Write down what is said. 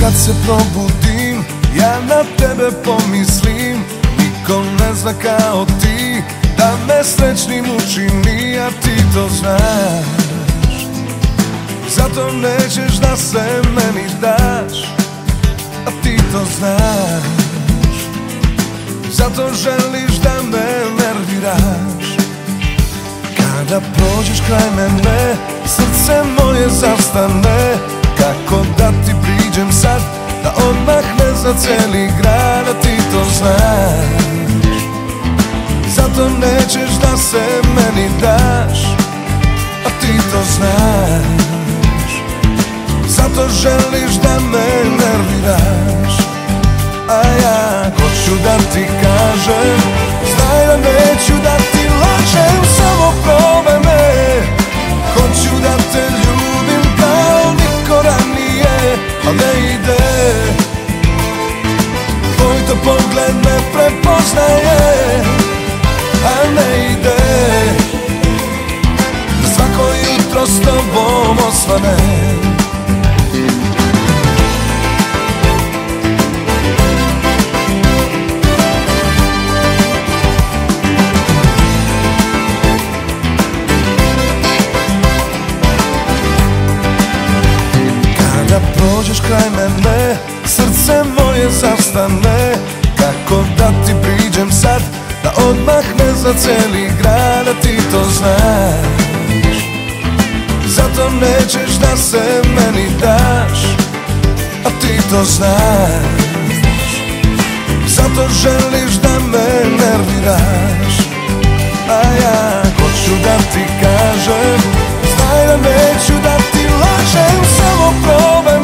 Kad se probudim, ja na tebe pomislim. Niko ne zna kao ti da me srećnim učini, a ti to znaš. Zato nećeš da se meni daš, a ti to znaš. Zato želiš da me nerviraš. Kada prođeš kraj mene, srce moje zastane. Kako da ti priđem sad, da odmah ne zaceli grad, a ti to znaš. Zato nećeš da se meni daš, a ti to znaš. Zato želiš da me nerviraš. A ja hoću da ti kažem, znaj da neću da ti lažem, samo probaj me. Hoću da te ljubim kao niko ranije, a ne ide. Tvoj to pogled me prepoznaje, a ne ide. Da svako jutro s tobom osvane. Prođeš kraj mene, srce moje zastane. Kako da ti priđem sad, da odmah ne zaceli grad, a ti to znaš. Zato nećeš da se meni daš, a ti to znaš. Zato želiš da me nerviraš. A ja hoću da ti kažem, znaj da neću da ti lažem, samo probaj